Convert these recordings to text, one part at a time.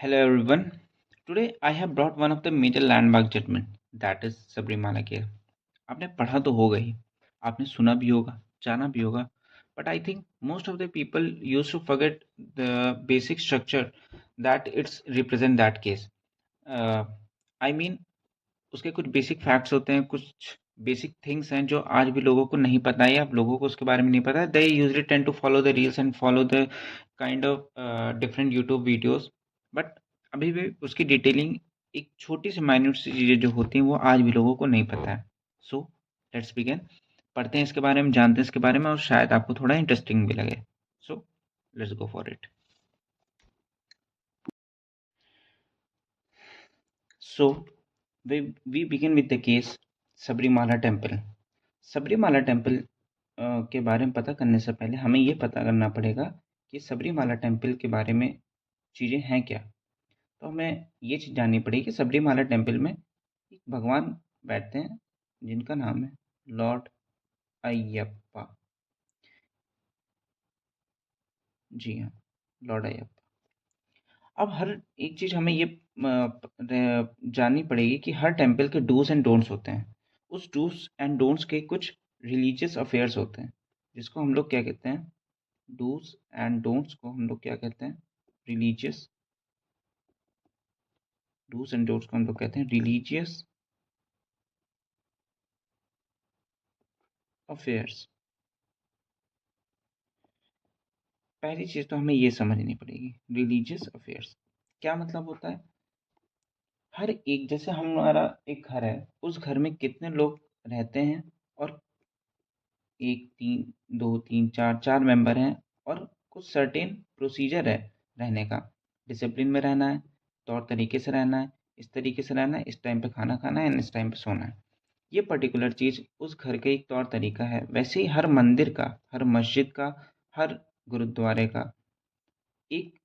Hello everyone. Today I have brought one of the major landmark judgment that is Sabarimala case. आपने पढ़ा तो होगा ही, आपने सुना भी होगा, जाना भी होगा, but I think most of the people used to forget the basic structure that it's represent that case. Uh, I mean उसके कुछ बेसिक फैक्ट्स होते हैं, कुछ बेसिक थिंग्स हैं जो आज भी लोगों को नहीं पता है या लोगों को उसके बारे में नहीं पता है. They usually tend to follow the reels and follow the kind of different YouTube videos, but अभी भी उसकी डिटेलिंग एक छोटी सी माइन्यूट सी चीज़ें जो होती हैं वो आज भी लोगों को नहीं पता है. So let's begin. पढ़ते हैं इसके बारे में, जानते हैं इसके बारे में और शायद आपको थोड़ा इंटरेस्टिंग भी लगे. So let's go for it. So we begin with the case Sabarimala temple. Sabarimala temple के बारे में पता करने से पहले हमें ये पता करना पड़ेगा कि सबरीमाला टेम्पल के बारे में चीज़ें हैं क्या. तो हमें ये चीज़ जाननी पड़ेगी कि सबरीमाला टेम्पल में एक भगवान बैठते हैं जिनका नाम है लॉर्ड अयप्पा. जी हाँ, लॉर्ड अयप्पा. अब हर एक चीज़ हमें ये जाननी पड़ेगी कि हर टेम्पल के डूज एंड डोंट्स होते हैं. उस डूज एंड डोंट्स के कुछ रिलीजियस अफेयर्स होते हैं जिसको हम लोग क्या कहते हैं, डूज एंड डोंट्स को हम लोग क्या कहते हैं, रिलीजियस. डूज एंड डोंट्स को हम लोग कहते हैं रिलीजियस अफेयर्स. पहली चीज़ तो हमें ये समझनी पड़ेगी, रिलीजियस अफेयर्स क्या मतलब होता है. हर एक, जैसे हमारा एक घर है, उस घर में कितने लोग रहते हैं और एक, तीन, दो, तीन, चार, चार मेंबर हैं और कुछ सर्टेन प्रोसीजर है रहने का. डिसिप्लिन में रहना है, तौर तरीके से रहना है, इस तरीके से रहना है, इस टाइम पे खाना खाना है, इस टाइम पे सोना है. ये पर्टिकुलर चीज़ उस घर का एक तौर तरीका है. वैसे ही हर मंदिर का, हर मस्जिद का, हर गुरुद्वारे का एक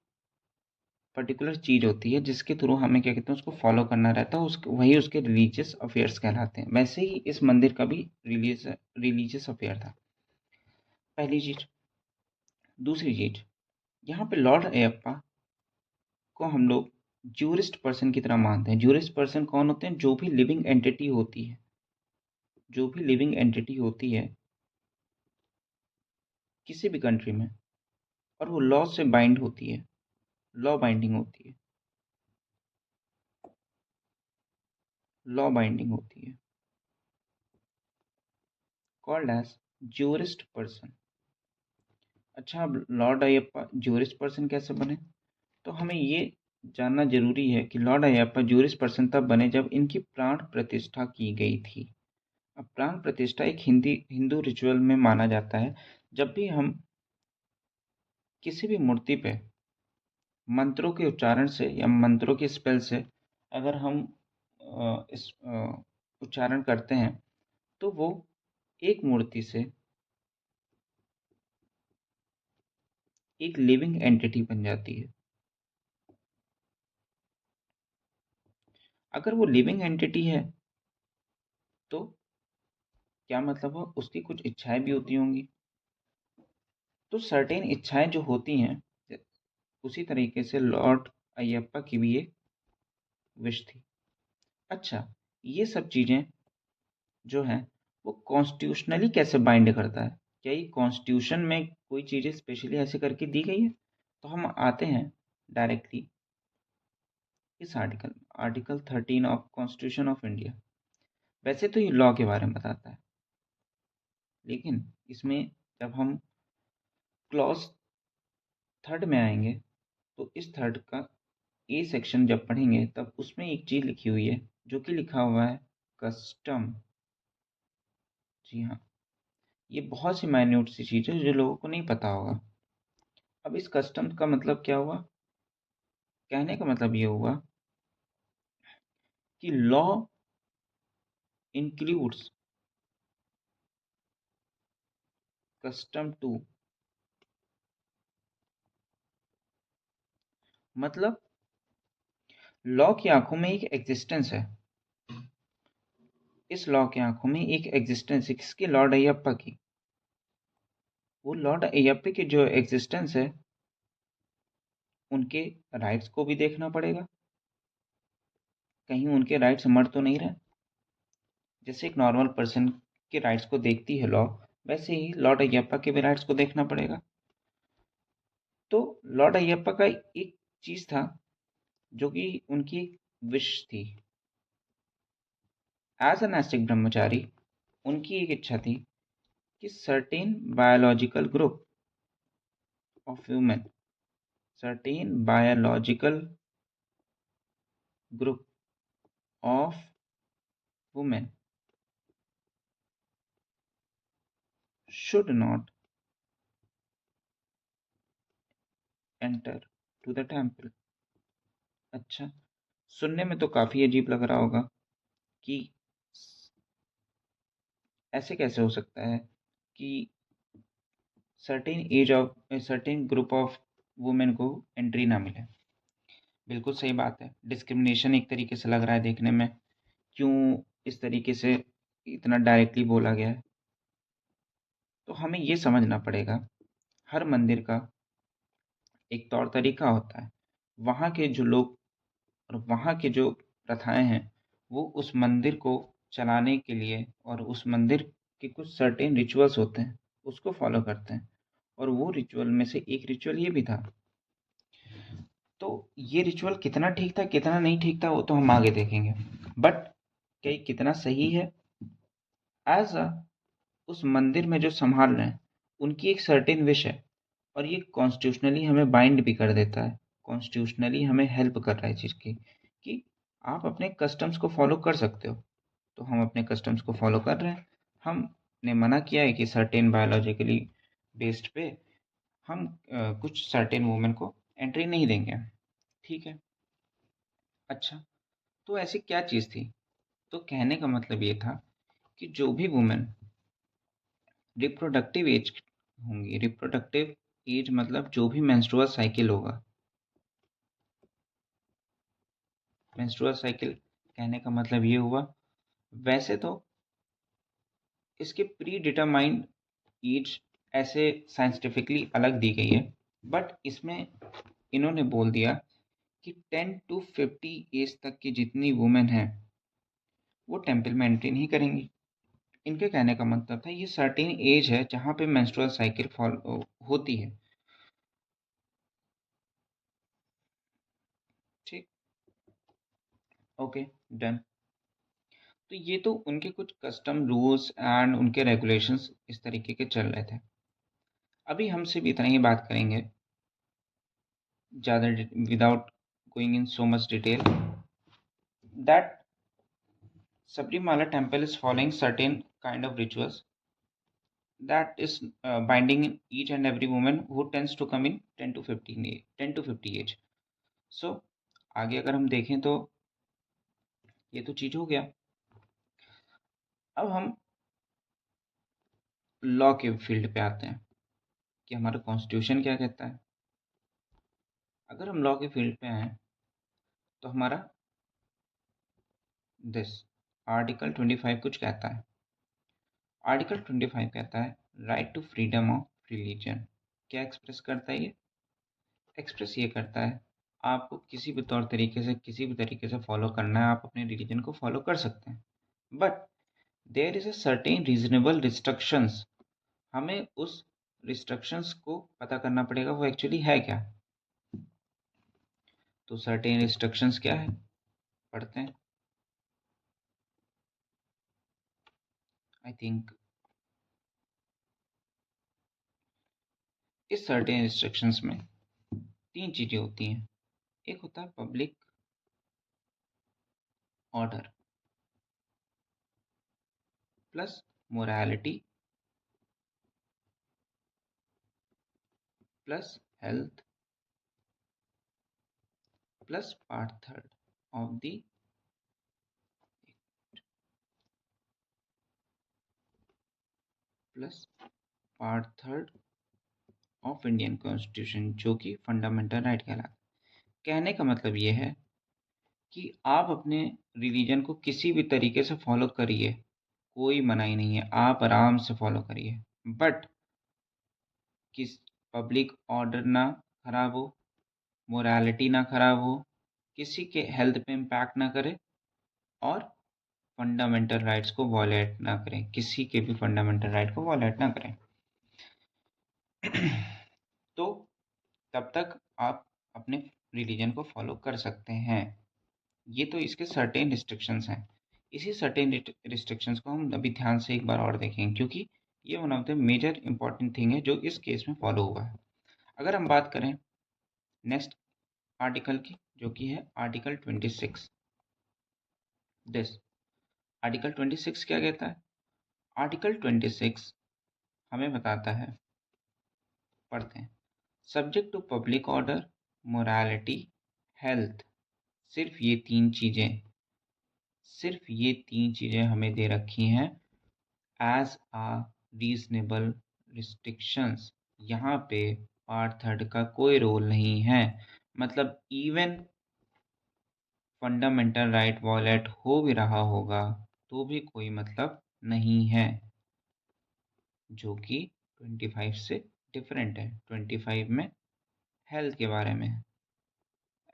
पर्टिकुलर चीज़ होती है जिसके थ्रू हमें क्या कहते हैं, उसको फॉलो करना रहता है. वही उसके रिलीजियस अफेयर्स कहलाते हैं. वैसे ही इस मंदिर का भी रिलीजियस अफेयर था. पहली चीज़. दूसरी चीज़, यहाँ पे लॉर्ड अयप्पा को हम लोग ज्यूरिस्ट पर्सन की तरह मानते हैं. ज्यूरिस्ट पर्सन कौन होते हैं, जो भी लिविंग एंटिटी होती है, जो भी लिविंग एंटिटी होती है किसी भी कंट्री में, और वो लॉ से बाइंड होती है, लॉ बाइंडिंग होती है, लॉ बाइंडिंग होती है, कॉल्ड एज ज्यूरिस्ट पर्सन. अच्छा, अब लॉर्ड अयप्पा ज्यूरिस्ट पर्सन कैसे बने, तो हमें ये जानना जरूरी है कि लॉर्ड अयप्पा ज्यूरिस्ट पर्सन तब बने जब इनकी प्राण प्रतिष्ठा की गई थी. अब प्राण प्रतिष्ठा एक हिंदू रिचुअल में माना जाता है. जब भी हम किसी भी मूर्ति पे मंत्रों के उच्चारण से या मंत्रों के स्पेल से अगर हम इस उच्चारण करते हैं तो वो एक मूर्ति से एक लिविंग एंटिटी बन जाती है. अगर वो लिविंग एंटिटी है तो क्या मतलब है, उसकी कुछ इच्छाएं भी होती होंगी. तो सर्टेन इच्छाएं जो होती हैं, उसी तरीके से लॉर्ड अयप्पा की भी एक विश थी. अच्छा, ये सब चीज़ें जो हैं वो कॉन्स्टिट्यूशनली कैसे बाइंड करता है, क्या ये कॉन्स्टिट्यूशन में कोई चीज़ें स्पेशली ऐसे करके दी गई है. तो हम आते हैं डायरेक्टली इस article 13 of constitution of India. वैसे तो ये लॉ के बारे में बताता है, लेकिन इसमें जब हम क्लॉज थर्ड में आएंगे तो इस थर्ड का ए सेक्शन जब पढ़ेंगे तब उसमें एक चीज़ लिखी हुई है जो कि लिखा हुआ है कस्टम. जी हाँ, ये बहुत सी माइन्यूट सी चीज़ है जो लोगों को नहीं पता होगा. अब इस कस्टम का मतलब क्या हुआ, कहने का मतलब ये हुआ कि लॉ इंक्लूड्स कस्टम टू. मतलब लॉ की आंखों में एक एग्जिस्टेंस है. इस लॉ की आंखों में एक एग्जिस्टेंस है किसकी, लॉर्ड अयप्पा की. वो लॉर्ड अयप्पा की जो एग्जिस्टेंस है उनके राइट्स को भी देखना पड़ेगा, कहीं उनके राइट्स मर तो नहीं रहे। जैसे एक नॉर्मल पर्सन के राइट्स को देखती है लॉ, वैसे ही लॉर्ड अयप्पा के भी राइट्स को देखना पड़ेगा। तो लॉर्ड अयप्पा का एक चीज था जो कि उनकी एक विश थी। एज एन नास्तिक ब्रह्मचारी उनकी एक इच्छा थी कि certain biological group of human, certain biological group of women should not enter to the temple। अच्छा, सुनने में तो काफी अजीब लग रहा होगा कि ऐसे कैसे हो सकता है कि सर्टेन ग्रुप ऑफ वुमेन को एंट्री ना मिले। बिल्कुल सही बात है, डिस्क्रिमिनेशन एक तरीके से लग रहा है देखने में। क्यों इस तरीके से इतना डायरेक्टली बोला गया है? तो हमें ये समझना पड़ेगा, हर मंदिर का एक तौर तरीका होता है। वहाँ के जो लोग और वहाँ के जो प्रथाएं हैं, वो उस मंदिर को चलाने के लिए और उस मंदिर के कुछ सर्टेन रिचुअल्स होते हैं, उसको फॉलो करते हैं। और वो रिचुअल में से एक रिचुअल ये भी था। तो ये रिचुअल कितना ठीक था कितना नहीं ठीक था वो तो हम आगे देखेंगे, बट क्या ये कितना सही है? एज अ उस मंदिर में जो संभाल रहे हैं उनकी एक सर्टेन विश है, और ये कॉन्स्टिट्यूशनली हमें बाइंड भी कर देता है, कॉन्स्टिट्यूशनली हमें हेल्प कर रहा है चीज़ की कि आप अपने कस्टम्स को फॉलो कर सकते हो। तो हम अपने कस्टम्स को फॉलो कर रहे हैं। हमने मना किया है कि सर्टेन बायोलॉजिकली बेस्ड पे हम कुछ सर्टेन वुमेन को एंट्री नहीं देंगे। ठीक है। अच्छा, तो ऐसी क्या चीज़ थी? तो कहने का मतलब ये था कि जो भी वुमेन रिप्रोडक्टिव एज होंगी, रिप्रोडक्टिव एज मतलब जो भी मेंस्ट्रुअल साइकिल होगा, मेंस्ट्रुअल साइकिल कहने का मतलब ये हुआ, वैसे तो इसके प्री डिटरमाइंड एज ऐसे साइंटिफिकली अलग दी गई है, बट इसमें इन्होंने बोल दिया कि 10 टू 50 एज तक की जितनी वुमेन हैं वो टेम्पल में एंट्री नहीं करेंगी। इनके कहने का मतलब था ये सर्टेन एज है जहाँ पे मेंस्ट्रुअल साइकिल फॉलो होती है। ठीक, ओके, डन। तो ये तो उनके कुछ कस्टम रूल्स एंड उनके रेगुलेशंस इस तरीके के चल रहे थे। अभी हम सिर्फ इतना ही बात करेंगे, ज़्यादा without going in so much detail, that Sabrimala temple is following certain kind of rituals that is binding in each and every woman who tends to come in 10 to 50 age। So आगे अगर हम देखें तो ये तो चीज हो गया। अब हम लॉ के फील्ड पे आते हैं कि हमारा कॉन्स्टिट्यूशन क्या कहता है। अगर हम लॉ के फील्ड पे आए तो हमारा दिस आर्टिकल 25 कुछ कहता है। आर्टिकल 25 कहता है right to freedom of religion. क्या एक्सप्रेस करता है ये? एक्सप्रेस ये करता है आपको किसी भी तौर तरीके से किसी भी तरीके से फॉलो करना है, आप अपने रिलीजन को फॉलो कर सकते हैं, but there is a certain reasonable restrictions. हमें उस रिस्ट्रिक्शंस को पता करना पड़ेगा वो एक्चुअली है क्या। तो सर्टेन रिस्ट्रिक्शंस क्या है पढ़ते हैं। आई थिंक इस सर्टेन रिस्ट्रिक्शंस में तीन चीजें होती हैं। एक होता है public order plus morality plus health plus part third of the plus part third of Indian constitution, जो कि फंडामेंटल राइट कहलाता है। कहने का मतलब ये है कि आप अपने रिलीजन को किसी भी तरीके से फॉलो करिए, कोई मनाही नहीं है, आप आराम से फॉलो करिए, बट किस पब्लिक ऑर्डर ना खराब हो, मोरालिटी ना खराब हो, किसी के हेल्थ पे इम्पैक्ट ना करे और फंडामेंटल राइट्स को वॉयलेट ना करें, किसी के भी फंडामेंटल राइट को वॉयलेट ना करें। तो तब तक आप अपने रिलीजन को फॉलो कर सकते हैं। ये तो इसके सर्टेन रिस्ट्रिक्शंस हैं। इसी सर्टेन रिस्ट्रिक्शंस को हम अभी ध्यान से एक बार और देखेंगे, क्योंकि ये one of the major important thing है जो इस केस में फॉलो हुआ है। अगर हम बात करें नेक्स्ट आर्टिकल की, जो कि है आर्टिकल 26 दिस। आर्टिकल 26 क्या कहता है? आर्टिकल 26 हमें बताता है, पढ़ते हैं, subject to public order, morality, health. सिर्फ ये तीन चीज़ें हमें दे रखी हैं एज आ रीजनेबल रिस्ट्रिक्शंस। यहाँ पे पार्ट थर्ड का कोई रोल नहीं है। मतलब इवन फंडामेंटल राइट वॉयलेट हो भी रहा होगा तो भी कोई मतलब नहीं है, जो कि 25 से डिफरेंट है। 25 में हेल्थ के बारे में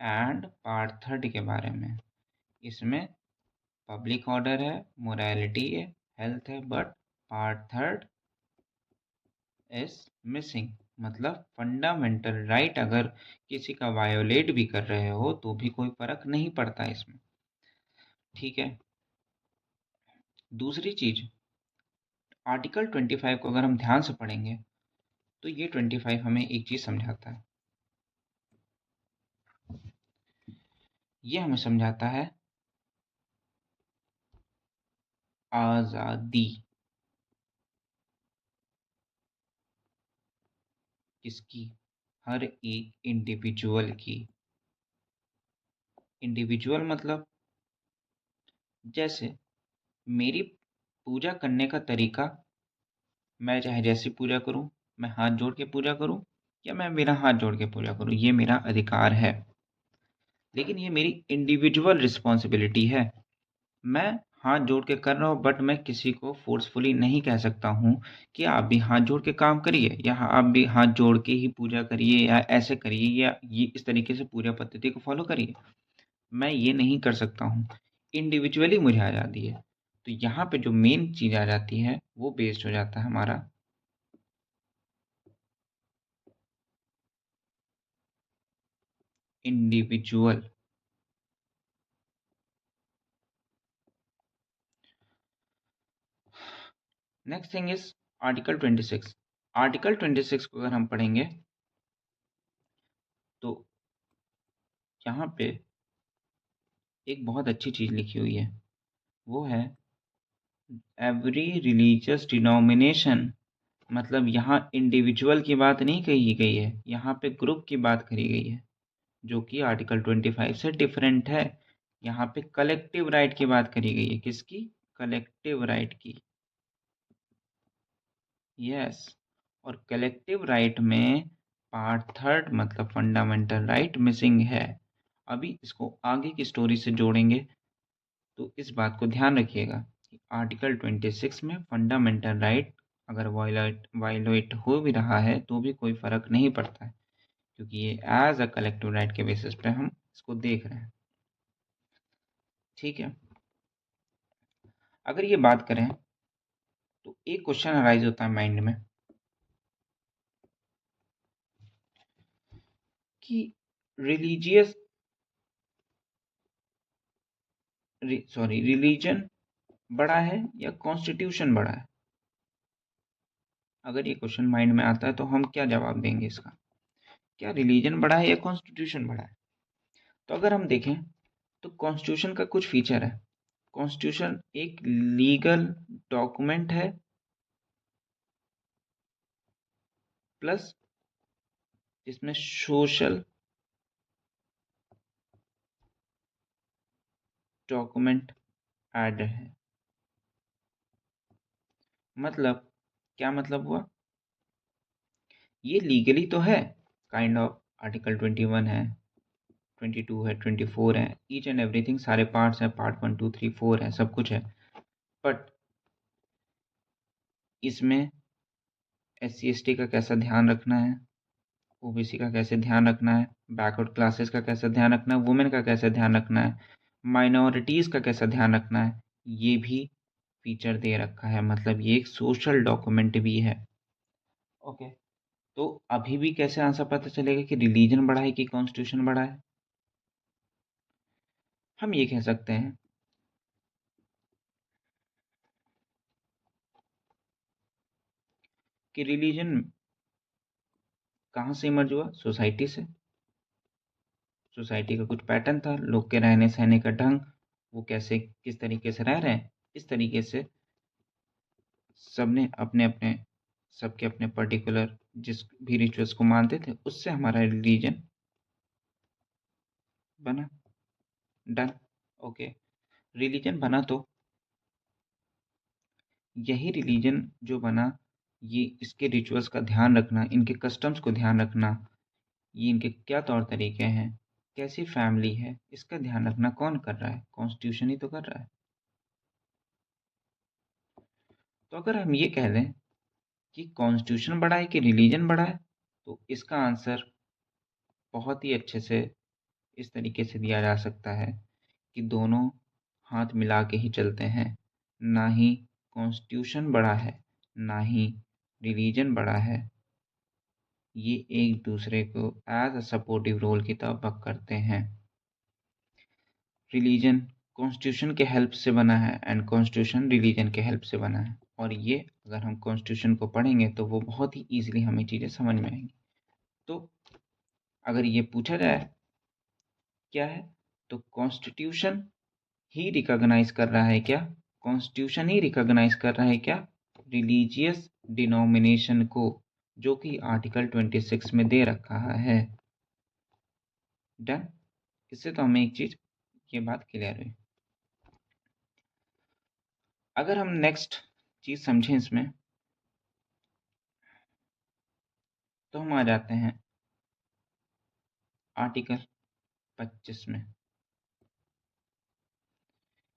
एंड पार्ट थर्ड के बारे में, इसमें पब्लिक ऑर्डर है, मोरालिटी है, हेल्थ है, but part third is missing. मतलब फंडामेंटल राइट अगर किसी का वायोलेट भी कर रहे हो तो भी कोई फर्क नहीं पड़ता इसमें। ठीक है। दूसरी चीज, आर्टिकल 25 को अगर हम ध्यान से पढ़ेंगे तो ये 25 हमें एक चीज समझाता है। ये हमें समझाता है आजादी। किसकी? हर एक इंडिविजुअल की। इंडिविजुअल मतलब जैसे मेरी पूजा करने का तरीका, मैं चाहे जैसी पूजा करूं, मैं हाथ जोड़ के पूजा करूं या मैं बिना हाथ जोड़ के पूजा करूं, ये मेरा अधिकार है। लेकिन ये मेरी इंडिविजुअल रिस्पॉन्सिबिलिटी है। मैं हाथ जोड़ के कर रहा हूँ, बट मैं किसी को फोर्सफुली नहीं कह सकता हूँ कि आप भी हाथ जोड़ के काम करिए या आप भी हाथ जोड़ के ही पूजा करिए या ऐसे करिए या ये इस तरीके से पूजा पद्धति को फॉलो करिए। मैं ये नहीं कर सकता हूँ। इंडिविजुअली मुझे आज़ादी है। तो यहाँ पे जो मेन चीज़ आ जाती है वो बेस्ड हो जाता है हमारा individual. Next thing is article 26। Article 26 को अगर हम पढ़ेंगे तो यहाँ पे एक बहुत अच्छी चीज़ लिखी हुई है, वो है एवरी रिलीजियस डिनोमिनेशन। मतलब यहाँ इंडिविजुअल की बात नहीं कही गई है, यहाँ पे ग्रुप की बात करी गई है, जो कि आर्टिकल 25 से डिफरेंट है। यहाँ पे कलेक्टिव राइट की बात करी गई है। किसकी? कलेक्टिव राइट की। यस। और कलेक्टिव राइट में पार्ट थर्ड मतलब फंडामेंटल राइट मिसिंग है। अभी इसको आगे की स्टोरी से जोड़ेंगे तो इस बात को ध्यान रखिएगा कि आर्टिकल 26 में फंडामेंटल राइट अगर वायलेट हो भी रहा है तो भी कोई फर्क नहीं पड़ता है, क्योंकि ये एज अ कलेक्टिव राइट के बेसिस पे हम इसको देख रहे हैं। ठीक है। अगर ये बात करें तो एक क्वेश्चन अराइज होता है माइंड में कि रिलीजियस रिलीजन बड़ा है या कॉन्स्टिट्यूशन बड़ा है? अगर ये क्वेश्चन माइंड में आता है तो हम क्या जवाब देंगे इसका? क्या रिलीजन बड़ा है या कॉन्स्टिट्यूशन बड़ा है? तो अगर हम देखें तो कॉन्स्टिट्यूशन का कुछ फीचर है। कॉन्स्टिट्यूशन एक लीगल डॉक्यूमेंट है, प्लस इसमें सोशल डॉक्यूमेंट ऐड है। मतलब क्या मतलब हुआ? ये लीगली तो है, काइंड ऑफ आर्टिकल 21 है, 22 है, 24 है, ईच एंड एवरीथिंग, सारे पार्ट्स हैं, पार्ट 1 2 3 4 है, सब कुछ है। बट इसमें SC ST का कैसा ध्यान रखना है, OBC का कैसे ध्यान रखना है, बैकवर्ड क्लासेस का कैसे ध्यान रखना है, वुमेन का कैसे ध्यान रखना है, माइनॉरिटीज़ का कैसा ध्यान रखना है, ये भी फीचर दे रखा है। मतलब ये एक सोशल डॉक्यूमेंट भी है। ओके, तो अभी भी कैसे आंसर पता चलेगा कि रिलीजन बड़ा है कि कॉन्स्टिट्यूशन बड़ा है? हम ये कह सकते हैं कि रिलीजन कहाँ से इमर्ज हुआ? सोसाइटी से। सोसाइटी का कुछ पैटर्न था, लोग के रहने सहने का ढंग, वो कैसे किस तरीके से रह रहे हैं, इस तरीके से सबने अपने अपने सबके अपने पर्टिकुलर जिस भी रिचुअल्स को मानते थे, उससे हमारा रिलीजन बना। डन। ओके, रिलीजन बना तो यही रिलीजन जो बना, ये इसके रिचुअल्स का ध्यान रखना, इनके कस्टम्स को ध्यान रखना, ये इनके क्या तौर तरीके हैं, कैसी फैमिली है, इसका ध्यान रखना कौन कर रहा है? कॉन्स्टिट्यूशन ही तो कर रहा है। तो अगर हम ये कह दें कि कॉन्स्टिट्यूशन बड़ा है कि रिलीजन बड़ा है, तो इसका आंसर बहुत ही अच्छे से इस तरीके से दिया जा सकता है कि दोनों हाथ मिला के ही चलते हैं। ना ही कॉन्स्टिट्यूशन बड़ा है, ना ही रिलीजन बड़ा है। ये एक दूसरे को एज अ सपोर्टिव रोल की तरह वर्क करते हैं। रिलीजन कॉन्स्टिट्यूशन के हेल्प से बना है एंड कॉन्स्टिट्यूशन रिलीजन के हेल्प से बना है। और ये अगर हम कॉन्स्टिट्यूशन को पढ़ेंगे तो वो बहुत ही ईजिली हमें चीज़ें समझ में आएंगी। तो अगर ये पूछा जाए क्या है, तो कॉन्स्टिट्यूशन ही रिकॉग्नाइज कर रहा है क्या? कॉन्स्टिट्यूशन ही रिकॉग्नाइज कर रहा है क्या रिलीजियस डिनोमिनेशन को, जो कि आर्टिकल 26 में दे रखा है? डन। इससे तो हमें एक चीज ये बात क्लियर हुई। अगर हम नेक्स्ट चीज समझें इसमें, तो हम आ जाते हैं आर्टिकल 25 में।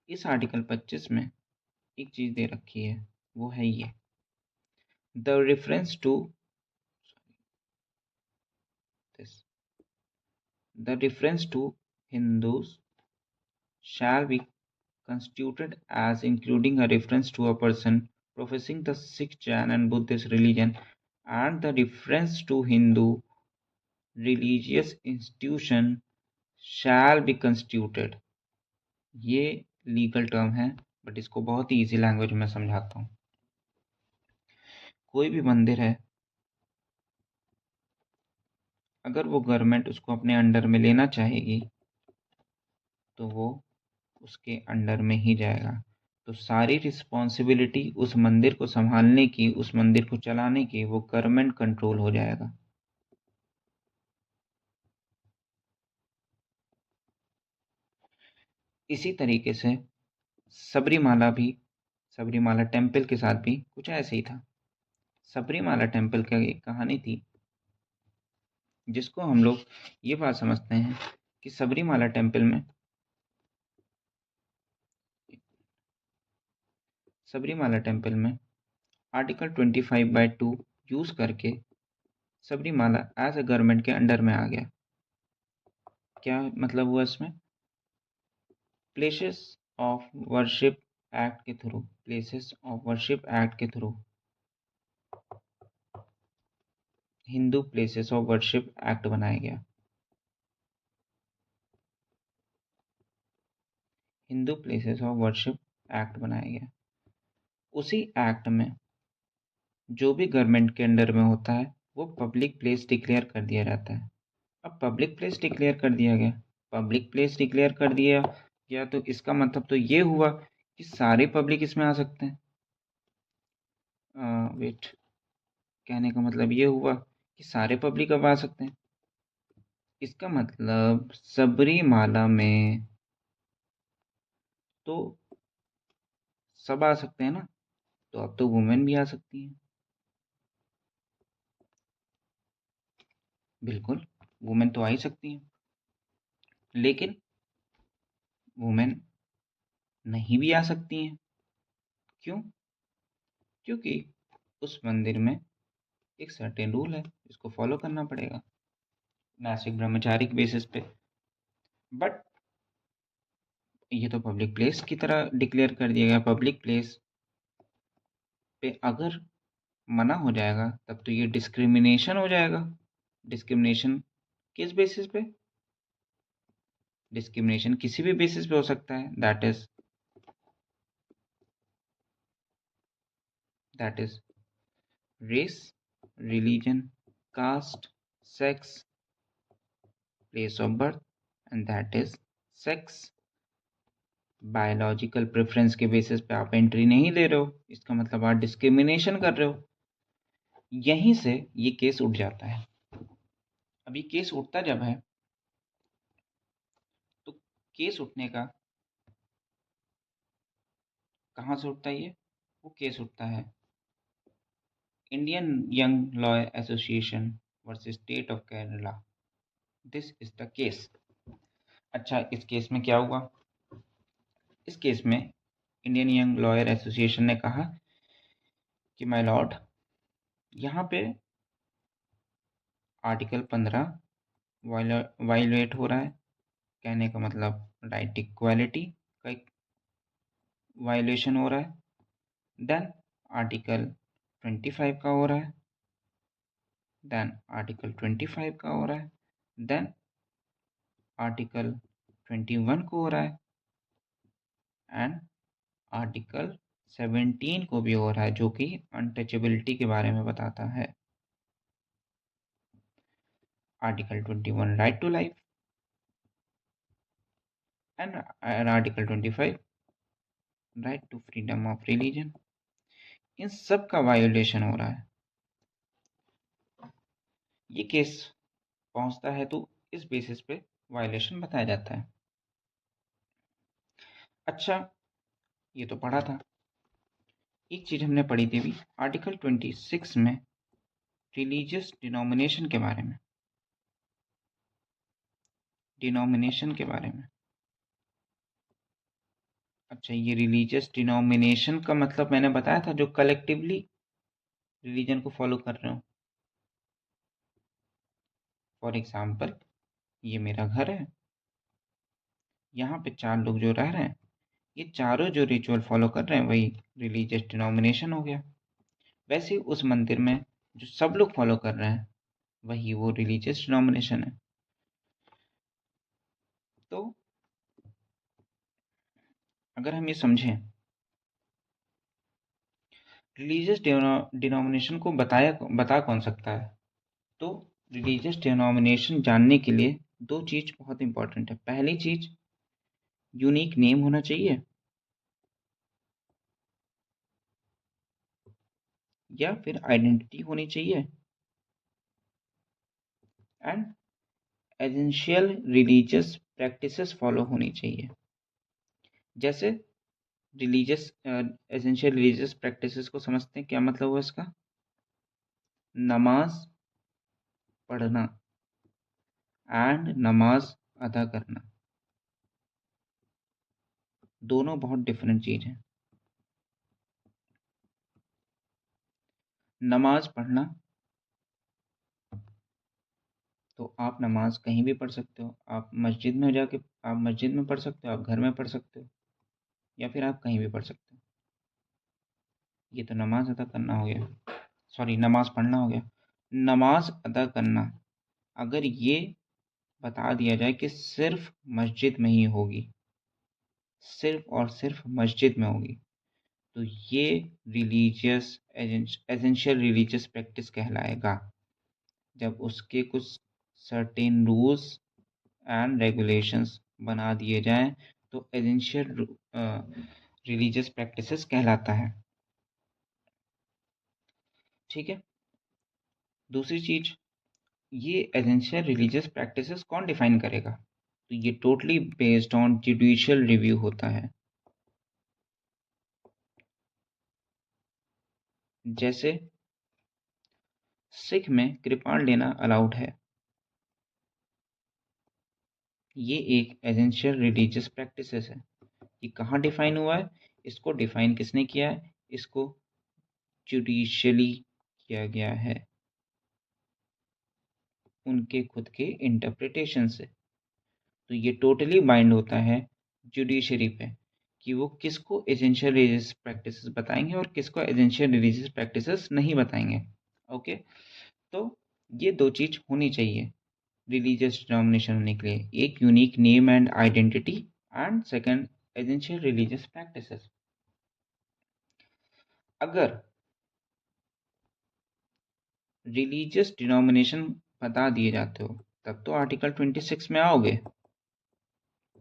इस आर्टिकल 25 में एक चीज दे रखी है, वो है ये, the reference to this, the reference to Hindus shall be constituted as including a reference to a person professing the Sikh, Jain, and Buddhist religion, and the reference to Hindu religious institution shall be constituted। ये legal term है, but इसको बहुत ही easy language में समझाता हूँ। कोई भी मंदिर है, अगर वो गवर्नमेंट उसको अपने अंडर में लेना चाहेगी, तो वो उसके अंडर में ही जाएगा। तो सारी रिस्पॉन्सिबिलिटी उस मंदिर को संभालने की, उस मंदिर को चलाने की, वो गवर्नमेंट कंट्रोल हो जाएगा। इसी तरीके से सबरीमाला भी, सबरीमाला टेम्पल के साथ भी कुछ ऐसे ही था। सबरीमाला टेम्पल की एक कहानी थी, जिसको हम लोग ये बात समझते हैं कि सबरीमाला टेम्पल में, सबरीमाला टेम्पल में आर्टिकल 25/2 यूज करके सबरीमाला एज ए गवर्नमेंट के अंडर में आ गया। क्या मतलब हुआ इसमें? प्लेसेस ऑफ वर्शिप एक्ट के through, places of worship act के through Hindu places of worship act बनाया गया। Hindu places of worship act बनाया गया। उसी एक्ट में जो भी गवर्नमेंट के अंडर में होता है, वो पब्लिक प्लेस डिक्लेयर कर दिया जाता है। अब पब्लिक प्लेस डिक्लेयर कर दिया गया, पब्लिक प्लेस डिक्लेयर कर दिया गया, तो इसका मतलब तो ये हुआ कि सारे पब्लिक इसमें आ सकते हैं। वेट, कहने का मतलब ये हुआ कि सारे पब्लिक अब आ सकते हैं। इसका मतलब सबरीमाला में तो सब आ सकते हैं ना, तो अब तो वुमेन भी आ सकती हैं। बिल्कुल, वुमेन तो आ ही सकती हैं, लेकिन वुमेन नहीं भी आ सकती हैं। क्यों? क्योंकि उस मंदिर में एक सर्टेन रूल है, जिसको फॉलो करना पड़ेगा। नासिक ब्रह्मचारी के बेसिस पे। बट ये तो पब्लिक प्लेस की तरह डिक्लेयर कर दिया गया। पब्लिक प्लेस पे अगर मना हो जाएगा तब तो ये डिस्क्रिमिनेशन हो जाएगा। डिस्क्रिमिनेशन किस बेसिस पे? डिस्क्रिमिनेशन किसी भी बेसिस पे हो सकता है। That is race, religion, caste, sex, place of birth, and that is sex. Biological preference के बेसिस पे आप एंट्री नहीं दे रहे हो, इसका मतलब आप डिस्क्रिमिनेशन कर रहे हो। यहीं से ये केस उठ जाता है। अब ये केस उठता जब है तो केस उठने का कहाँ से उठता है ये? वो केस उठता है Indian young law association versus state of Kerala. This is the case. अच्छा, इस केस में क्या हुआ? इस केस में इंडियन यंग लॉयर एसोसिएशन ने कहा कि माय लॉर्ड, यहाँ पे आर्टिकल 15 वायलेट हो रहा है। कहने का मतलब राइट इक्वालिटी का एक वायलेशन हो रहा है। देन आर्टिकल 25 का हो रहा है। देन आर्टिकल 25 का हो रहा है। देन आर्टिकल 21 को हो रहा है। एंड आर्टिकल 17 को भी हो रहा है, जो कि अनटचेबिलिटी के बारे में बताता है। Article 21 right to life and article 25 right to freedom of religion. इन सब का वायोलेशन हो रहा है। ये केस पहुंचता है तो इस बेसिस पे वायोलेशन बताया जाता है। अच्छा, ये तो पढ़ा था। एक चीज हमने पढ़ी थी भी, आर्टिकल 26 में रिलीजियस डिनोमिनेशन के बारे में। डिनोमिनेशन के बारे में। अच्छा, ये रिलीजियस डिनोमिनेशन का मतलब मैंने बताया था, जो कलेक्टिवली रिलीजन को फॉलो कर रहे हो। फॉर एग्जाम्पल, ये मेरा घर है, यहाँ पे 4 लोग जो रह रहे हैं, ये चारों जो रिचुअल फॉलो कर रहे हैं वही रिलीजियस डिनोमिनेशन हो गया। वैसे उस मंदिर में जो सब लोग फॉलो कर रहे हैं वही वो रिलीजियस डिनोमिनेशन है। तो अगर हम ये समझें, रिलीजियस डिनोमिनेशन को बता कौन सकता है? तो रिलीजियस डिनोमिनेशन जानने के लिए 2 चीज बहुत इंपॉर्टेंट है। पहली चीज, यूनिक नेम होना चाहिए या फिर आइडेंटिटी होनी चाहिए। And essential religious practices follow होनी चाहिए। जैसे रिलीजियस एसेंशियल रिलीजियस प्रैक्टिसेस को समझते हैं, क्या मतलब हुआ इसका? नमाज पढ़ना एंड नमाज अदा करना, दोनों बहुत डिफरेंट चीज हैं। नमाज पढ़ना, तो आप नमाज कहीं भी पढ़ सकते हो। आप मस्जिद में जाके आप मस्जिद में पढ़ सकते हो, आप घर में पढ़ सकते हो, या फिर आप कहीं भी पढ़ सकते हो। ये तो नमाज अदा करना हो गया, सॉरी नमाज पढ़ना हो गया। नमाज अदा करना, अगर ये बता दिया जाए कि सिर्फ मस्जिद में ही होगी, सिर्फ और सिर्फ मस्जिद में होगी, तो ये रिलीजियस एसेंशियल रिलीजियस प्रैक्टिस कहलाएगा। जब उसके कुछ सर्टेन रूल्स एंड रेगुलेशंस बना दिए जाएं तो एसेंशियल रिलीजियस प्रैक्टिसेस कहलाता है। ठीक है। दूसरी चीज, ये एसेंशियल रिलीजियस प्रैक्टिसेस कौन डिफाइन करेगा? तो ये totally based on judicial review होता है। जैसे सिख में कृपाण लेना अलाउड है, ये एक एसेंशियल रिलीजियस प्रैक्टिसेस है। ये कहाँ डिफाइन हुआ है? इसको डिफाइन किसने किया है? इसको जुडिशियली किया गया है। उनके खुद के इंटरप्रिटेशन से। तो ये टोटली बाइंड होता है जुडिशरी पे कि वो किसको एसेंशियल रिलीजियस प्रैक्टिसेस बताएंगे और किसको एसेंशियल रिलीजियस प्रैक्टिसेस नहीं बताएंगे। ओके, तो ये दो चीज़ होनी चाहिए रिलीजियस डिनोमिनेशन होने के लिए, एक unique name and identity and second essential religious practices. अगर रिलीजियस डिनोमिनेशन बता दिए जाते हो तब तो आर्टिकल 26 में आओगे,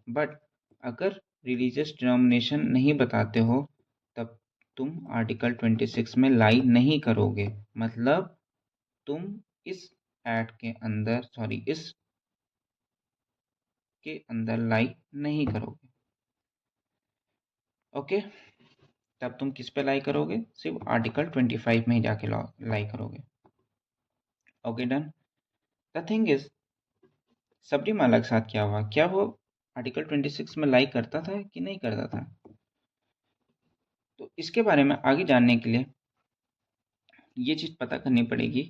बट अगर रिलीजियस डिनोमिनेशन नहीं बताते हो तब तुम आर्टिकल 26 में लाई नहीं करोगे। मतलब तुम इस एक्ट के अंदर इस के अंदर लाई नहीं करोगे। ओके, तब तुम किस पे लाई करोगे? सिर्फ आर्टिकल 25 में ही जाके लाई करोगे। Okay, done. The thing is, Sabarimala के साथ क्या हुआ? क्या वो आर्टिकल 26 में लाई करता था कि नहीं करता था? तो इसके बारे में आगे जानने के लिए ये चीज़ पता करनी पड़ेगी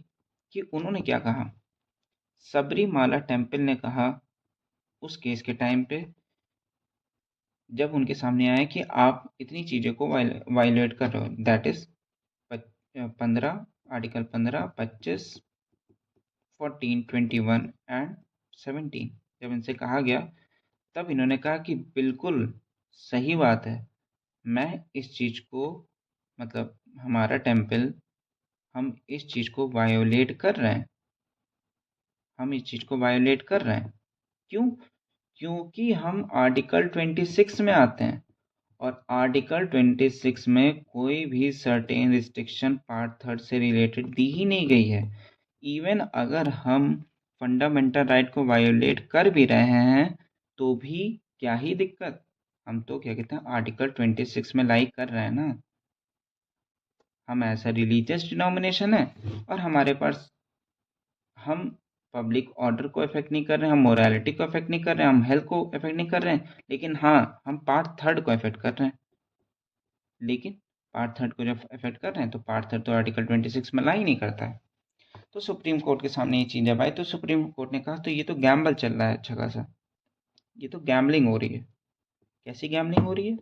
कि उन्होंने क्या कहा। सबरीमाला टेम्पल ने कहा उस केस के टाइम पे जब उनके सामने आया कि आप इतनी चीज़ों को वायलेट कर रहे हो, दैट इज 15 आर्टिकल 15, 25, 14, 21 एंड 17। जब इनसे कहा गया तब इन्होंने कहा कि बिल्कुल सही बात है, मैं इस चीज़ को मतलब हमारा टेम्पल हम इस चीज़ को वायोलेट कर रहे हैं, हम इस चीज़ को वायोलेट कर रहे हैं। क्यों? क्योंकि हम आर्टिकल 26 में आते हैं और आर्टिकल 26 में कोई भी सर्टेन रिस्ट्रिक्शन पार्ट थर्ड से रिलेटेड दी ही नहीं गई है। इवन अगर हम फंडामेंटल राइट को वायोलेट कर भी रहे हैं तो भी क्या ही दिक्कत, हम तो क्या कहते हैं आर्टिकल 26 में लाई कर रहे हैं ना। हम ऐसा रिलीजियस डिनोमिनेशन है और हमारे पास हम पब्लिक ऑर्डर को इफेक्ट नहीं कर रहे हैं, हम मोरालिटी को इफेक्ट नहीं कर रहे हैं, हम हेल्थ को इफेक्ट नहीं कर रहे हैं, लेकिन हाँ हम पार्ट थर्ड को इफेक्ट कर रहे हैं। लेकिन पार्ट थर्ड को जब इफेक्ट कर रहे हैं तो पार्ट थर्ड तो आर्टिकल 26 में ला ही नहीं करता है। तो सुप्रीम कोर्ट के सामने ये चीज़ जब आई तो सुप्रीम कोर्ट ने कहा तो ये तो गैम्बल चल रहा है अच्छा खासा, ये तो गैम्बलिंग हो रही है। कैसी गैम्बलिंग हो रही है?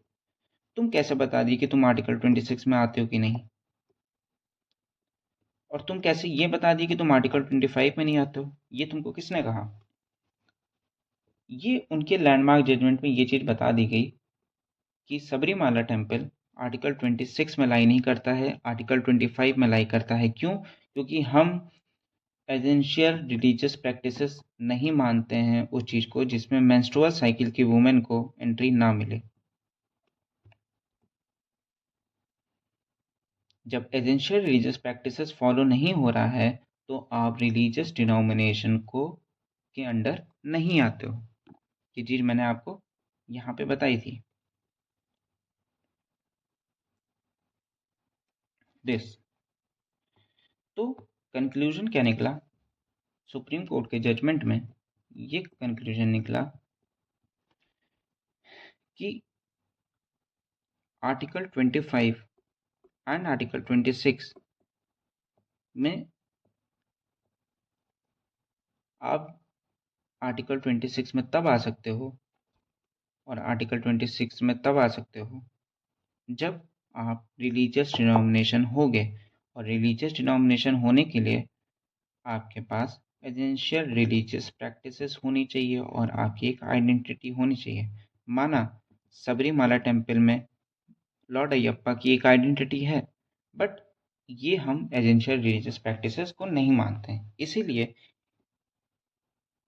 तुम कैसे बता दी कि तुम आर्टिकल 26 में आते हो कि नहीं, और तुम कैसे ये बता दी कि तुम आर्टिकल 25 में नहीं आते हो? ये तुमको किसने कहा? ये उनके लैंडमार्क जजमेंट में ये चीज़ बता दी गई कि सबरीमाला टेम्पल आर्टिकल 26 में लाई नहीं करता है, आर्टिकल 25 में लाई करता है। क्यों? क्योंकि हम एसेंशियल रिलीजियस प्रैक्टिसेस नहीं मानते हैं उस चीज़ को जिसमें मेंस्ट्रुअल साइकिल की वुमेन को एंट्री ना मिले। जब एसेंशियल रिलीजियस प्रैक्टिसेस फॉलो नहीं हो रहा है तो आप रिलीजियस डिनोमिनेशन को के अंडर नहीं आते हो। ये चीज़ मैंने आपको यहाँ पे बताई थी। दिस तो कंक्लूजन क्या निकला सुप्रीम कोर्ट के जजमेंट में? ये कंक्लूजन निकला कि आर्टिकल 25 एंड आर्टिकल 26 में आप आर्टिकल 26 में तब आ सकते हो और आर्टिकल 26 में तब आ सकते हो जब आप रिलीजियस डिनोमिनेशन होगे, और रिलीजियस डिनोमिनेशन होने के लिए आपके पास एसेंशियल रिलीजियस प्रैक्टिसेस होनी चाहिए और आपकी एक आइडेंटिटी होनी चाहिए। माना सबरीमाला टेम्पल में लॉर्ड अयप्पा की एक आइडेंटिटी है, बट ये हम एसेंशियल रिलीजियस प्रैक्टिसेस को नहीं मानते हैं, इसीलिए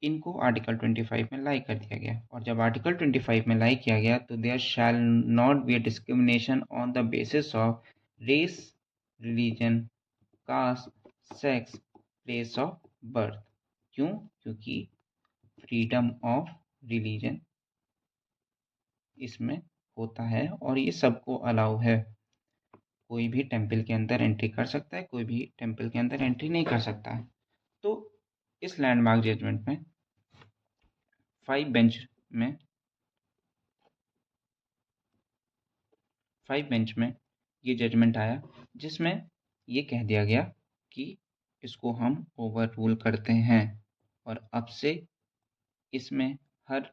इनको आर्टिकल 25 में लाई कर दिया गया। और जब आर्टिकल 25 में लाई किया गया तो there shall not be a discrimination on the basis of race, religion, caste, sex, place of birth. क्यों? क्योंकि फ्रीडम ऑफ रिलीजन इसमें होता है और ये सबको अलाउ है। कोई भी टेम्पल के अंदर एंट्री कर सकता है, कोई भी टेम्पल के अंदर एंट्री नहीं कर सकता है। तो इस लैंडमार्क जजमेंट में 5 बेंच में 5 बेंच में ये जजमेंट आया जिसमें ये कह दिया गया कि इसको हम ओवर रूल करते हैं। और अब से इसमें हर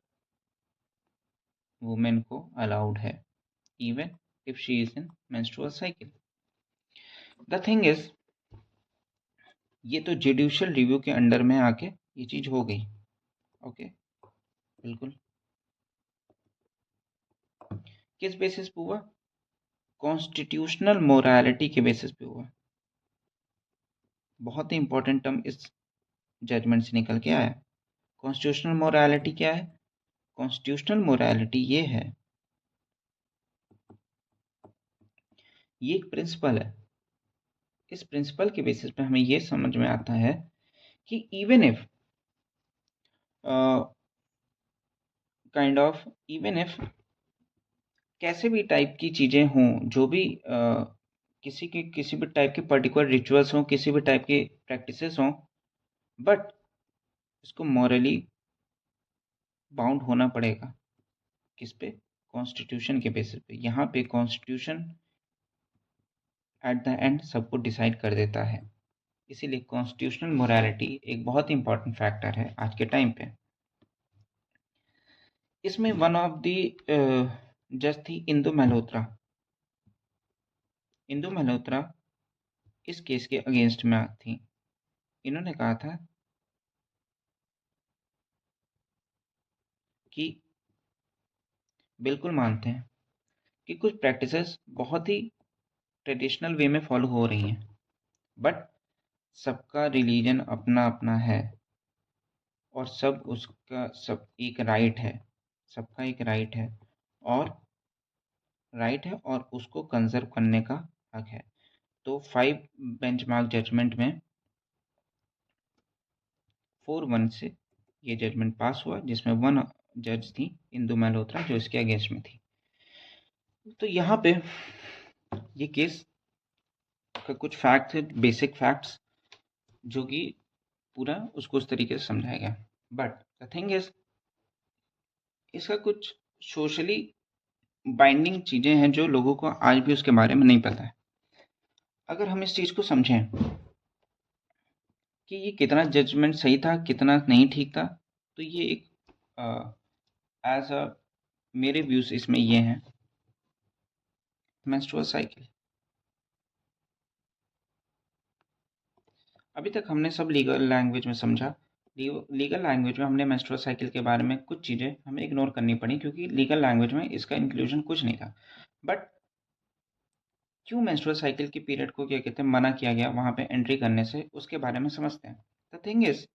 वुमेन को अलाउड है, even if she is in menstrual cycle. The thing is, ये तो जुडिशियल रिव्यू के अंडर में आके ये चीज हो गई। ओके, बिल्कुल। किस बेसिस पे हुआ? कॉन्स्टिट्यूशनल मोरालिटी के बेसिस पे हुआ। बहुत ही इंपॉर्टेंट टर्म इस जजमेंट से निकल के आया। कॉन्स्टिट्यूशनल मोरालिटी क्या है? कॉन्स्टिट्यूशनल मोरालिटी ये है, ये एक प्रिंसिपल है। इस प्रिंसिपल के बेसिस पे हमें ये समझ में आता है कि इवन इफ इवन इफ कैसे भी टाइप की चीजें हों, जो भी किसी भी टाइप के पर्टिकुलर रिचुअल्स हों, किसी भी टाइप के प्रैक्टिसेस हों, बट इसको मॉरली बाउंड होना पड़ेगा। किस पे? कॉन्स्टिट्यूशन के बेसिस पे। यहाँ पे कॉन्स्टिट्यूशन एट द एंड सबको डिसाइड कर देता है। इसीलिए कॉन्स्टिट्यूशनल मोरालिटी एक बहुत ही इंपॉर्टेंट फैक्टर है आज के टाइम पे। इसमें वन ऑफ द जज थी इंदु मल्होत्रा। इंदु मल्होत्रा इस केस के अगेंस्ट में थी। इन्होंने कहा था कि बिल्कुल मानते हैं कि कुछ प्रैक्टिसेस बहुत ही ट्रेडिशनल वे में फॉलो हो रही हैं, बट सबका रिलीजन अपना अपना है और सब एक राइट है, सबका एक राइट है और उसको कंजर्व करने का हक है। तो 5 बेंचमार्क जजमेंट में 4-1 से ये जजमेंट पास हुआ, जिसमें 1 जज थी इंदु मल्होत्रा जो इसके अगेंस्ट में थी। तो यहाँ पे ये केस का कुछ फैक्ट है, बेसिक फैक्ट्स, जो कि पूरा उसको उस तरीके से समझाया गया। बट द थिंग इज, इसका कुछ सोशली बाइंडिंग चीजें हैं जो लोगों को आज भी उसके बारे में नहीं पता है। अगर हम इस चीज को समझें कि ये कितना जजमेंट सही था, कितना नहीं ठीक था, तो ये एक एज अ मेरे व्यूज इसमें ये हैं। मेंस्ट्रुअल साइकिल, अभी तक हमने सब लीगल लैंग्वेज में समझा। लीगल लैंग्वेज में हमने मेंस्ट्रुअल साइकिल के बारे में कुछ चीज़ें हमें इग्नोर करनी पड़ी, क्योंकि लीगल लैंग्वेज में इसका इंक्लूजन कुछ नहीं था। बट क्यों मेंस्ट्रुअल साइकिल की पीरियड को क्या कहते हैं मना किया गया वहाँ पे एंट्री करने से, उसके बारे में समझते हैं। The thing is,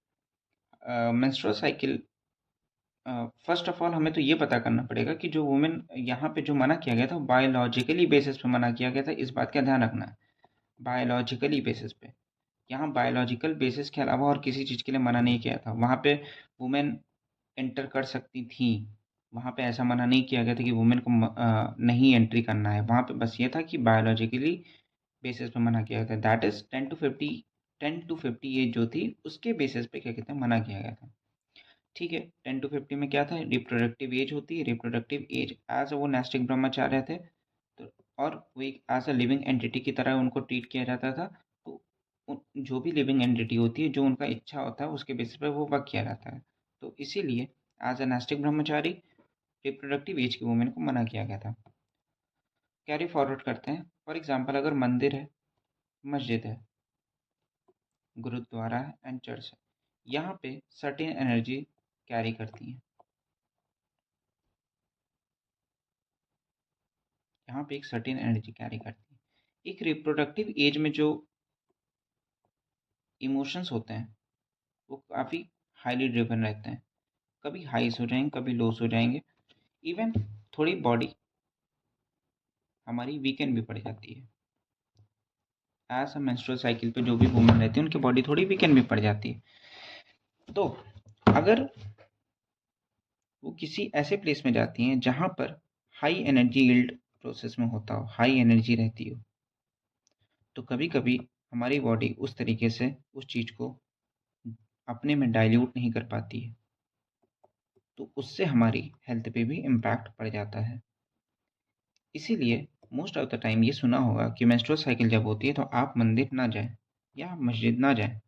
menstrual cycle, first of all हमें तो ये पता करना पड़ेगा कि जो वुमेन यहाँ पे जो मना किया गया था, बायोलॉजिकली बेसिस पे मना किया गया था। इस बात का ध्यान रखना है, बायोलॉजिकली बेसिस पे। यहाँ बायोलॉजिकल बेसिस के अलावा और किसी चीज़ के लिए मना नहीं किया था। वहाँ पे वुमेन एंटर कर सकती थी, वहाँ पे ऐसा मना नहीं किया गया था कि वुमेन को नहीं एंट्री करना है। वहाँ पे बस ये था कि बायोलॉजिकली बेसिस पे मना किया गया था। दैट इज 10 to 50 एज जो थी उसके बेसिस पे क्या कहते हैं मना किया गया था। ठीक है, 10 to 50 में क्या था? रिप्रोडक्टिव एज होती है। रिप्रोडक्टिव एज एज वो नैस्टिक ब्रह्मचार्य थे, तो और वो एक एज अ लिविंग एंटिटी की तरह उनको ट्रीट किया जाता था। तो जो भी लिविंग एंटिटी होती है, जो उनका इच्छा होता है, उसके बेसिस पे वो वर्क किया जाता है। तो इसीलिए as a नैस्टिक Brahmachari reproductive age की वुमेन को मना किया गया था। कैरी फॉरवर्ड करते हैं। फॉर एग्जाम्पल, अगर मंदिर है, मस्जिद है, गुरुद्वारा है एंड चर्च है, यहाँ पे सर्टेन एनर्जी कैरी करती हैं। यहाँ पे एक सर्टेन एनर्जी कैरी करती है। एक रिप्रोडक्टिव एज में जो इमोशंस होते हैं वो काफ़ी हाईली ड्रिवन रहते हैं। कभी हाईस हो जाएंगे, कभी लोस हो जाएंगे। इवन थोड़ी बॉडी हमारी वीकेंड भी पड़ जाती है। एज अ मेंस्ट्रुअल साइकिल पे जो भी वुमेन रहती है उनकी बॉडी थोड़ी वीकेंड भी पड़ जाती है। तो अगर वो किसी ऐसे प्लेस में जाती हैं जहाँ पर हाई एनर्जी यील्ड प्रोसेस में होता हो, हाई एनर्जी रहती हो, तो कभी कभी हमारी बॉडी उस तरीके से उस चीज़ को अपने में डाइल्यूट नहीं कर पाती है, तो उससे हमारी हेल्थ पे भी इम्पैक्ट पड़ जाता है। इसीलिए मोस्ट ऑफ द टाइम ये सुना होगा कि मेंस्ट्रुअल साइकिल जब होती है तो आप मंदिर ना जाएं, या मस्जिद ना जाएं,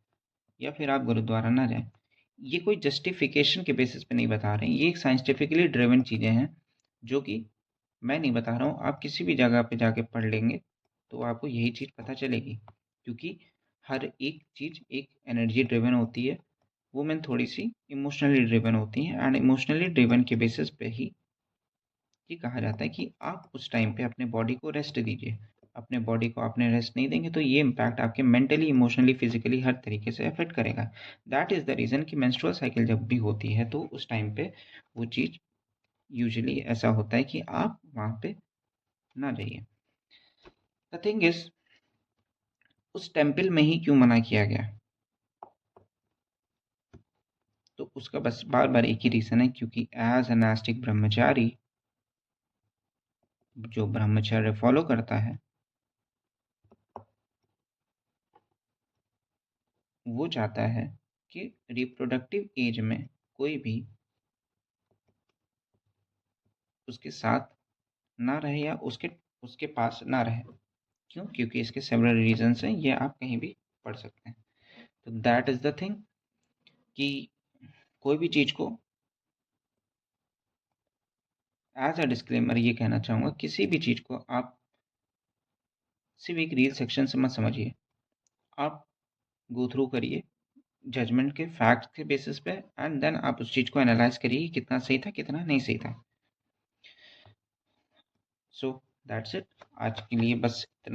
या फिर आप गुरुद्वारा ना जाएं। ये कोई जस्टिफिकेशन के बेसिस पे नहीं बता रहे हैं, ये एक साइंटिफिकली ड्रिवन चीज़ें हैं जो कि मैं नहीं बता रहा हूँ, आप किसी भी जगह पे जाके पढ़ लेंगे तो आपको यही चीज़ पता चलेगी, क्योंकि हर एक चीज़ एक एनर्जी ड्रिवन होती है, वुमेन थोड़ी सी इमोशनली ड्रिवन होती हैं, एंड इमोशनली ड्रिवन के बेसिस पे ही ये कहा जाता है कि आप उस टाइम पे अपने बॉडी को रेस्ट दीजिए। अपने बॉडी को आपने रेस्ट नहीं देंगे तो ये इम्पैक्ट आपके मेंटली, इमोशनली, फिजिकली हर तरीके से अफेक्ट करेगा। दैट इज़ द रीज़न कि मेंस्ट्रुअल साइकिल जब भी होती है तो उस टाइम पे वो चीज़ यूजुअली ऐसा होता है कि आप वहाँ पे ना जाइए। द थिंग इज़, उस टेम्पल में ही क्यों मना किया गया? तो उसका बस बार-बार एक ही रीज़न है, क्योंकि एज़ अ नास्तिक ब्रह्मचारी जो ब्रह्मचर्य फॉलो करता है, वो चाहता है कि रिप्रोडक्टिव एज में कोई भी उसके साथ ना रहे या उसके उसके पास ना रहे। क्यों? क्योंकि इसके सेवरल रीजंस हैं, ये आप कहीं भी पढ़ सकते हैं। तो दैट इज़ द थिंग कि कोई भी चीज़ को एज अ डिस्क्लेमर ये कहना चाहूँगा, किसी भी चीज़ को आप सिर्फ एक रील सेक्शन से मत समझिए। आप गो थ्रू करिए जजमेंट के फैक्ट के बेसिस पे, एंड देन आप उस चीज़ को एनालाइज करिए कितना सही था कितना नहीं सही था। सो दैट्स इट, आज के लिए बस इतना।